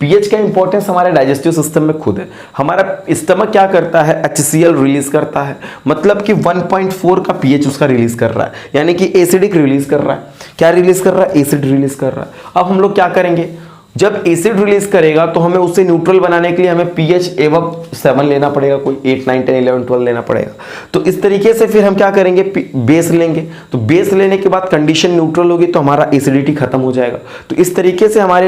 पीएच का इंपॉर्टेंस हमारे डाइजेस्टिव सिस्टम में खुद है। हमारा स्टमक क्या करता है, HCl रिलीज करता है, मतलब कि 1.4 का पीएच उसका रिलीज कर रहा है, यानी कि एसिडिक रिलीज कर रहा है। क्या रिलीज कर रहा है, एसिड रिलीज कर रहा है। अब हम लोग क्या करेंगे, जब एसिड रिलीज करेगा तो हमें उसे न्यूट्रल बनाने के लिए हमें पीएच एवं 7 लेना पड़ेगा, कोई 8, 9, 10, 11, 12 लेना पड़ेगा। तो इस तरीके से फिर हम क्या करेंगे, बेस लेंगे। तो बेस लेने के बाद कंडीशन न्यूट्रल होगी तो हमारा एसिडिटी खत्म हो जाएगा। तो इस तरीके से हमारे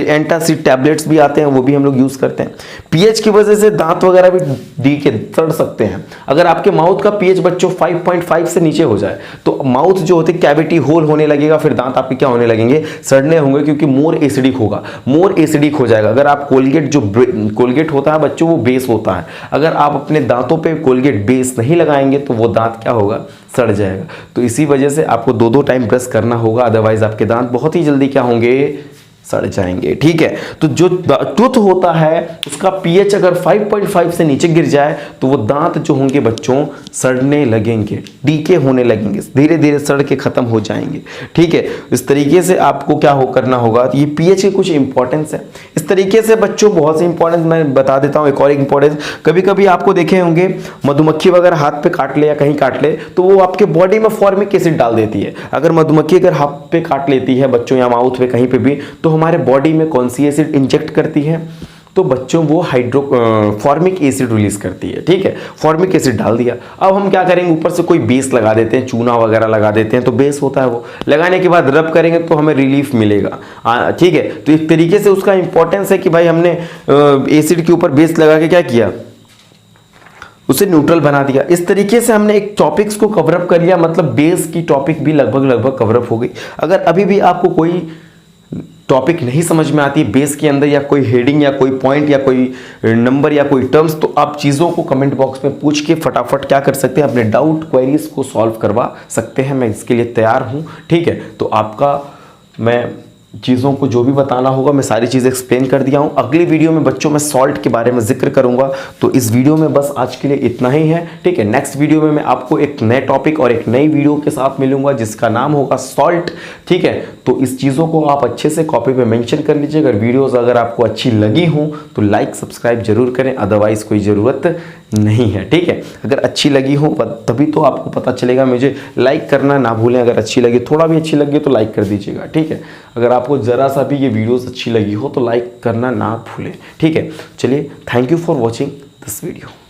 एंटासिड टैबलेट्स भी आते हैं, वो भी हम लोग यूज करते हैं। पीएच की वजह से दांत वगैरह भी डी के सड़ सकते हैं। अगर आपके माउथ का पीएच बच्चों 5.5 से नीचे हो जाए तो माउथ जो होती है कैविटी होल होने लगेगा, फिर दांत आपके क्या होने लगेंगे, सड़ने होंगे, क्योंकि मोर एसिडिक होगा, मोर एसिडिक हो जाएगा। अगर आप कोलगेट, जो कोलगेट होता है बच्चों वो बेस होता है, अगर आप अपने दांतों पे कोलगेट बेस नहीं लगाएंगे तो वो दांत क्या होगा, सड़ जाएगा। तो इसी वजह से आपको 2-2 टाइम ब्रश करना होगा, अदरवाइज आपके दांत बहुत ही जल्दी क्या होंगे, सड़ जाएंगे। ठीक है, तो जो टूथ होता है उसका पीएच अगर 5.5 से नीचे गिर जाए तो वो दांत जो होंगे बच्चों सड़ने लगेंगे, डीके होने लगेंगे, धीरे धीरे सड़ के खत्म हो जाएंगे। ठीक है, इस तरीके से आपको क्या करना होगा, ये पीएच के कुछ इंपॉर्टेंस है। इस तरीके से बच्चों बहुत से इंपॉर्टेंस मैं बता देता हूँ। एक और इंपॉर्टेंस, कभी कभी आपको देखे होंगे मधुमक्खी वगैरह हाथ पे काट ले या कहीं काट ले तो वो आपके बॉडी में फॉर्मिक एसिड डाल देती है। अगर मधुमक्खी अगर हाथ पे काट लेती है बच्चों या माउथ पे कहीं पे भी, तो हमारे बॉडी में कौन सी एसिड इंजेक्ट करती है, तो बच्चों वो फॉर्मिक एसिड रिलीज करती है। ठीक है, फॉर्मिक एसिड डाल दिया। अब हम क्या करेंगे, ऊपर से कोई बेस लगा देते हैं, चूना वगैरह लगा देते हैं, तो बेस होता है वो लगाने के बाद रब करेंगे तो हमें रिलीफ मिलेगा। ठीक है, तो एक तरीके से उसका इंपॉर्टेंस है कि भाई हमने एसिड के ऊपर बेस लगा के क्या किया, उसे न्यूट्रल बना दिया। इस तरीके से हमने एक टॉपिक्स को कवरअप कर लिया, मतलब बेस की टॉपिक भी लगभग कवरअप हो गई। अगर अभी भी आपको कोई टॉपिक नहीं समझ में आती है बेस के अंदर, या कोई हेडिंग या कोई पॉइंट या कोई नंबर या कोई टर्म्स, तो आप चीज़ों को कमेंट बॉक्स में पूछ के फटाफट क्या कर सकते हैं, अपने डाउट क्वेरीज को सॉल्व करवा सकते हैं। मैं इसके लिए तैयार हूँ। ठीक है, तो आपका मैं चीज़ों को जो भी बताना होगा मैं सारी चीज़ें एक्सप्लेन कर दिया हूँ। अगली वीडियो में बच्चों मैं सॉल्ट के बारे में जिक्र करूंगा। तो इस वीडियो में बस आज के लिए इतना ही है। ठीक है, नेक्स्ट वीडियो में मैं आपको एक नए टॉपिक और एक नई वीडियो के साथ मिलूंगा जिसका नाम होगा सॉल्ट। ठीक है, तो इस चीज़ों को आप अच्छे से कॉपी पे मेंशन कर लीजिए। अगर वीडियोज़ अगर आपको अच्छी लगी हों तो लाइक सब्सक्राइब जरूर करें, अदरवाइज कोई ज़रूरत नहीं है। ठीक है, अगर अच्छी लगी हो तभी तो आपको पता चलेगा। मुझे लाइक करना ना भूलें, अगर अच्छी लगी, थोड़ा भी अच्छी लगी तो लाइक कर दीजिएगा। ठीक है, अगर आपको ज़रा सा भी ये वीडियोस अच्छी लगी हो तो लाइक करना ना भूलें। ठीक है, चलिए, thank you for watching this video.